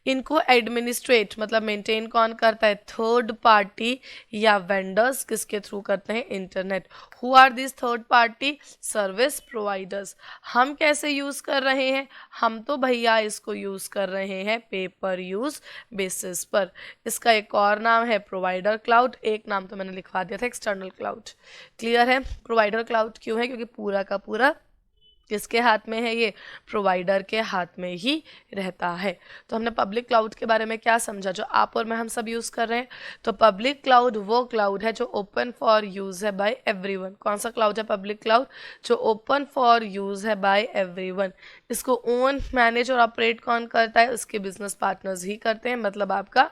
इनको एडमिनिस्ट्रेट मतलब मेंटेन कौन करता है? थर्ड पार्टी या वेंडर्स। किसके थ्रू करते हैं? Internet. Who are this third party? Service providers. हम कैसे यूज कर रहे हैं? हम तो भैया इसको यूज कर रहे हैं पेपर यूज बेसिस पर। इसका एक और नाम है प्रोवाइडर क्लाउड, एक नाम तो मैंने लिखवा दिया था एक्सटर्नल क्लाउड। क्लियर है? प्रोवाइडर क्लाउड क्यों है? क्योंकि पूरा का पूरा किसके हाथ में है ये? प्रोवाइडर के हाथ में ही रहता है। तो हमने पब्लिक क्लाउड के बारे में क्या समझा, जो आप और मैं हम सब यूज़ कर रहे हैं। तो पब्लिक क्लाउड वो क्लाउड है जो ओपन फॉर यूज़ है बाय एवरीवन। कौन सा क्लाउड है पब्लिक क्लाउड? जो ओपन फॉर यूज़ है बाय एवरीवन। इसको ओन, मैनेज और ऑपरेट कौन करता है? उसके बिजनेस पार्टनर्स ही करते हैं, मतलब आपका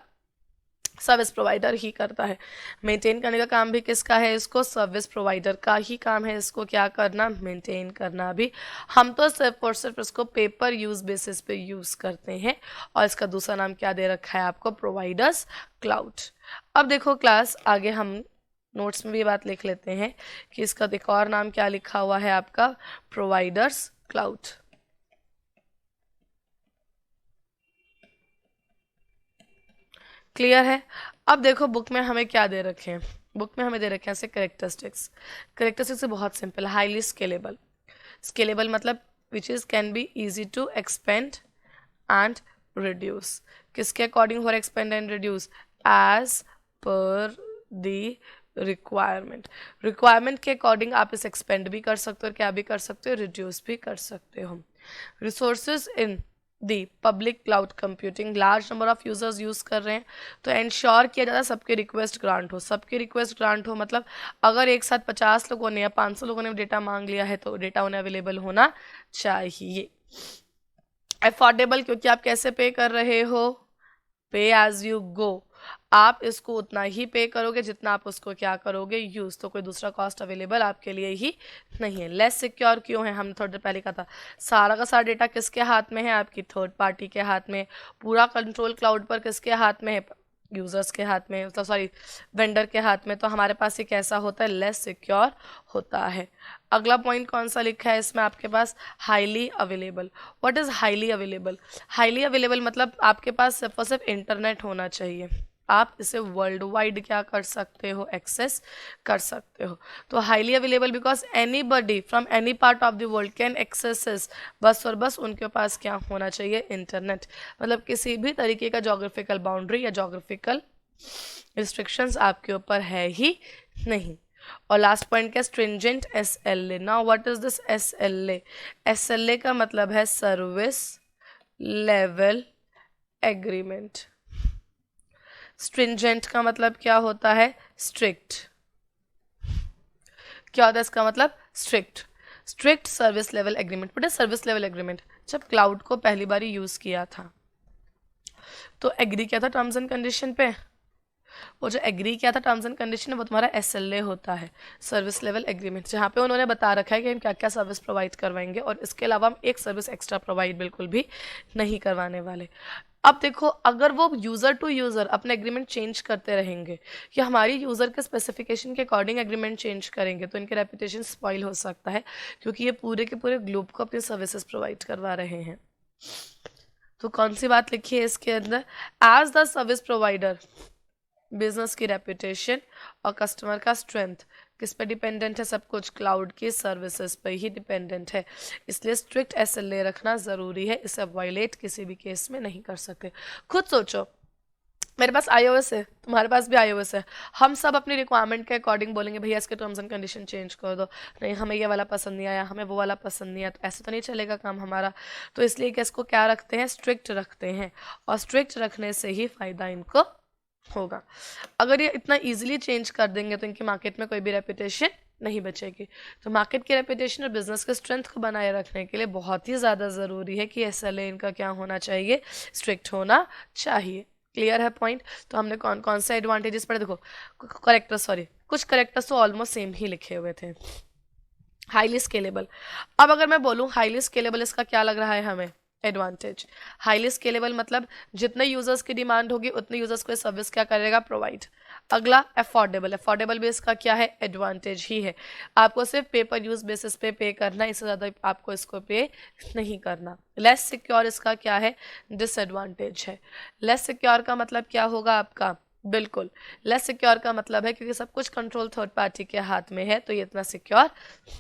सर्विस प्रोवाइडर ही करता है। मेंटेन करने का काम भी किसका है? इसको सर्विस प्रोवाइडर का ही काम है इसको क्या करना? मेंटेन करना भी। हम तो सिर्फ और सिर्फ इसको पेपर यूज बेसिस पे यूज करते हैं, और इसका दूसरा नाम क्या दे रखा है आपको? Providers cloud. अब देखो क्लास, आगे हम नोट्स में भी बात लिख लेते हैं कि इसका एक और नाम क्या लिखा हुआ है आपका? Providers cloud. क्लियर है? अब देखो बुक में हमें क्या दे रखे हैं। बुक में हमें दे रखे हैं ऐसे करेक्टरिस्टिक्स। करेक्टरिस्टिक्स बहुत सिंपल, हाईली स्केलेबल। स्केलेबल मतलब which is can be easy to expand and reduce. किसके अकॉर्डिंग हो expand and reduce? As per the requirement. Requirement के अकॉर्डिंग आप इसे एक्सपेंड भी कर सकते हो और क्या भी कर सकते हो? रिड्यूस भी कर सकते हो। Resources in the public cloud computing, large number of users use कर रहे हैं, तो इंश्योर किया जाता है सबके रिक्वेस्ट ग्रांट हो। सबके रिक्वेस्ट ग्रांट हो मतलब अगर एक साथ 50 लोगों ने या 500 लोगों ने डेटा मांग लिया है तो डेटा उन्हें अवेलेबल होना चाहिए। अफोर्डेबल, क्योंकि आप कैसे पे कर रहे हो? पे एज यू गो। आप इसको उतना ही पे करोगे जितना आप उसको क्या करोगे? यूज। तो कोई दूसरा कॉस्ट अवेलेबल आपके लिए ही नहीं है। लेस सिक्योर क्यों है? हमने थोड़ी देर पहले कहा था, सारा का सारा डेटा किसके हाथ में है? आपकी थर्ड पार्टी के हाथ में। पूरा कंट्रोल क्लाउड पर किसके हाथ में है? यूजर्स के हाथ में, मतलब सॉरी वेंडर के हाथ में। तो हमारे पास ये कैसा होता है? लेस सिक्योर होता है। अगला पॉइंट कौन सा लिखा है इसमें आपके पास? Highly available. What is highly available? Highly available मतलब आपके पास सिर्फ और सिर्फ इंटरनेट होना चाहिए, आप इसे वर्ल्ड वाइड क्या कर सकते हो? एक्सेस कर सकते हो। तो highly available because anybody from any part of the world can access, बस और बस उनके पास क्या होना चाहिए? इंटरनेट। मतलब किसी भी तरीके का जोग्राफिकल बाउंड्री या जोग्राफिकल रिस्ट्रिक्शंस आपके ऊपर है ही नहीं। और लास्ट पॉइंट क्या? Stringent SLA। Now what is this SLA? SLA का मतलब है सर्विस लेवल एग्रीमेंट। स्ट्रिंजेंट का मतलब क्या होता है? स्ट्रिक्ट। क्या होता है इसका मतलब? Strict. Strict service level agreement. But service level agreement जब क्लाउड को पहली बार यूज किया था तो एग्री किया था टर्म्स एंड कंडीशन पे। वो जो एग्री किया था टर्म्स एंड कंडीशन वो तुम्हारा SLA होता है, सर्विस लेवल एग्रीमेंट, जहाँ पे उन्होंने बता रखा है कि हम क्या क्या सर्विस प्रोवाइड करवाएंगे और इसके अलावा हम एक सर्विस एक्स्ट्रा प्रोवाइड बिल्कुल भी नहीं करवाने वाले। अब देखो, अगर वो यूज़र टू यूज़र अपने एग्रीमेंट चेंज करते रहेंगे या हमारी यूज़र के स्पेसिफिकेशन के अकॉर्डिंग एग्रीमेंट चेंज करेंगे तो इनके रेपुटेशन स्पॉइल हो सकता है, क्योंकि ये पूरे के पूरे ग्लोब को अपनी सर्विसेज प्रोवाइड करवा रहे हैं। तो कौन सी बात लिखी है इसके अंदर? As the service provider business की रेपुटेशन और कस्टमर का स्ट्रेंथ किस पे डिपेंडेंट है? सब कुछ क्लाउड की सर्विसेज पे ही डिपेंडेंट है, इसलिए स्ट्रिक्ट SLA रखना ज़रूरी है। इसे वायलेट किसी भी केस में नहीं कर सकते। खुद सोचो, मेरे पास iOS है, तुम्हारे पास भी iOS है, हम सब अपनी रिक्वायरमेंट के अकॉर्डिंग बोलेंगे भैया इसके टर्म्स एंड कंडीशन चेंज कर दो, नहीं हमें ये वाला पसंद नहीं आया, हमें वो वाला पसंद नहीं आया, तो ऐसे तो नहीं चलेगा काम हमारा। तो इसलिए कि इसको क्या रखते हैं? स्ट्रिक्ट रखते हैं, और स्ट्रिक्ट रखने से ही फ़ायदा इनको होगा। अगर ये इतना इजीली चेंज कर देंगे तो इनकी मार्केट में कोई भी रेपुटेशन नहीं बचेगी। तो मार्केट की रेपुटेशन और बिजनेस के स्ट्रेंथ को बनाए रखने के लिए बहुत ही ज़्यादा ज़रूरी है कि SLA इनका क्या होना चाहिए? स्ट्रिक्ट होना चाहिए। क्लियर है पॉइंट? तो हमने कौन कौन से एडवांटेजेस पढ़े? देखो कुछ करेक्टर्स तो ऑलमोस्ट सेम ही लिखे हुए थे। हाईली स्केलेबल, अब अगर मैं बोलूँ हाईली स्केलेबल, इसका क्या लग रहा है हमें? एडवांटेज। हाईली स्केलेबल मतलब जितने यूजर्स की डिमांड होगी उतने यूजर्स को सर्विस क्या करेगा? प्रोवाइड। अगला अफोर्डेबल, अफोर्डेबल भी इसका क्या है? एडवांटेज ही है। आपको सिर्फ पेपर यूज बेसिस पे पे करना, इससे ज़्यादा आपको इसको पे नहीं करना। लेस सिक्योर इसका क्या है? डिसएडवांटेज है। लेस सिक्योर का मतलब क्या होगा आपका? बिल्कुल, लेस सिक्योर का मतलब है क्योंकि सब कुछ कंट्रोल थर्ड पार्टी के हाथ में है तो ये इतना सिक्योर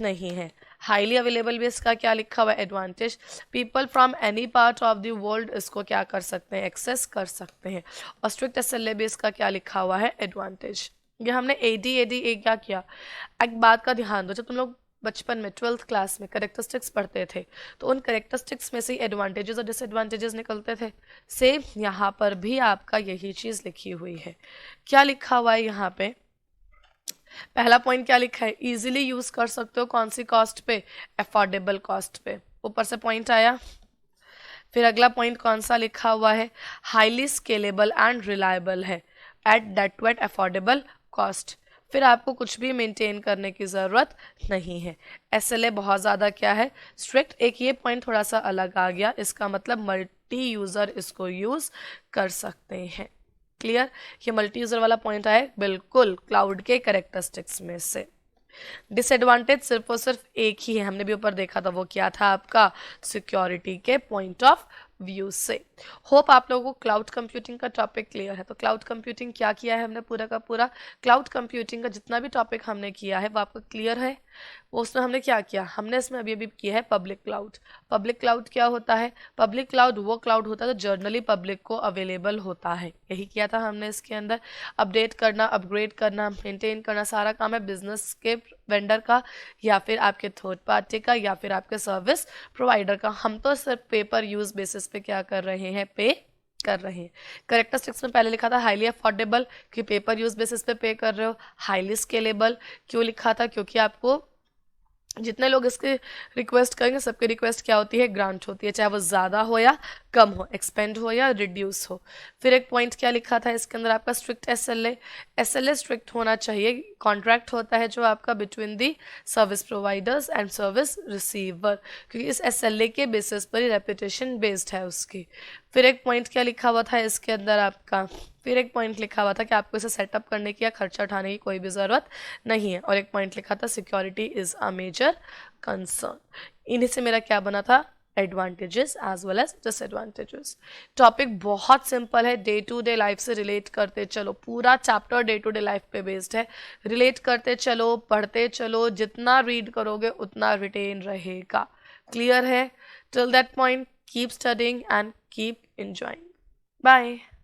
नहीं है। हाईली अवेलेबल भी इसका क्या लिखा हुआ है? Advantage. People from any part of the world इसको क्या कर सकते हैं? एक्सेस कर सकते हैं। और स्ट्रिक्ट SLA भी इसका क्या लिखा हुआ है? एडवांटेज। ये हमने AD क्या किया? एक बात का ध्यान दो, जब तुम लोग बचपन में 12th क्लास में करेक्टरिस्टिक्स पढ़ते थे तो उन करेक्टरिस्टिक्स में से एडवांटेजेस और डिसएडवांटेजेस निकलते थे। सेम यहाँ पर भी आपका यही चीज़ लिखी हुई है। क्या लिखा हुआ है यहाँ पे? पहला पॉइंट क्या लिखा है? इजीली यूज कर सकते हो कौन सी कॉस्ट पे? अफोर्डेबल कॉस्ट पे। ऊपर से पॉइंट आया। फिर अगला पॉइंट कौन सा लिखा हुआ है? हाईली स्केलेबल एंड रिलायबल है at that too at affordable cost. फिर आपको कुछ भी मेंटेन करने की ज़रूरत नहीं है। SLA बहुत ज़्यादा क्या है? स्ट्रिक्ट। एक ये पॉइंट थोड़ा सा अलग आ गया, इसका मतलब मल्टी यूज़र इसको यूज़ कर सकते हैं। क्लियर? ये मल्टी यूज़र वाला पॉइंट आया बिल्कुल क्लाउड के कैरेक्टरिस्टिक्स में से। डिसएडवांटेज सिर्फ और सिर्फ एक ही है, हमने भी ऊपर देखा था, वो क्या था आपका? सिक्योरिटी के पॉइंट ऑफ व्यू से। होप आप लोगों को क्लाउड कंप्यूटिंग का टॉपिक क्लियर है। तो क्लाउड कंप्यूटिंग क्या किया है हमने पूरा का पूरा? क्लाउड कंप्यूटिंग का जितना भी टॉपिक हमने किया है वो आपको क्लियर है। वो उसमें हमने क्या किया? हमने इसमें अभी अभी किया है पब्लिक क्लाउड। पब्लिक क्लाउड क्या होता है? पब्लिक क्लाउड वो क्लाउड होता है जो जर्नली पब्लिक को अवेलेबल होता है। यही किया था हमने इसके अंदर। अपडेट करना, अपग्रेड करना, मेंटेन करना सारा काम है बिजनेस के वेंडर का या फिर आपके थर्ड पार्टी का या फिर आपके सर्विस प्रोवाइडर का। हम तो सिर्फ पेपर यूज बेसिस पे क्या कर रहे हैं? पे कर रहे हैं। कैरेक्टरिस्टिक्स में पहले लिखा था हाईली अफोर्डेबल, कि पेपर यूज बेसिस पे कर रहे हो। हाईली स्केलेबल क्यों लिखा था? क्योंकि आपको जितने लोग इसके रिक्वेस्ट करेंगे सबकी रिक्वेस्ट क्या होती है? ग्रांट होती है, चाहे वो ज़्यादा हो या कम हो, एक्सपेंड हो या रिड्यूस हो। फिर एक पॉइंट क्या लिखा था इसके अंदर आपका? स्ट्रिक्ट SLA स्ट्रिक्ट होना चाहिए। कॉन्ट्रैक्ट होता है जो आपका between the service providers and service receiver, क्योंकि इस SLA के बेसिस पर ही रेपुटेशन बेस्ड है उसकी। फिर एक पॉइंट क्या लिखा हुआ था इसके अंदर आपका? फिर एक पॉइंट लिखा हुआ था कि आपको इसे सेटअप करने की या खर्चा उठाने की कोई भी ज़रूरत नहीं है। और एक पॉइंट लिखा था security is a major concern. इन्हीं से मेरा क्या बना था? Advantages as well as disadvantages. Topic बहुत सिंपल है, डे टू डे लाइफ से रिलेट करते चलो। पूरा chapter day to day life पे बेस्ड है। रिलेट करते चलो, पढ़ते चलो, जितना रीड करोगे उतना रिटेन रहेगा। क्लियर है? Till that point keep studying and keep enjoying. Bye.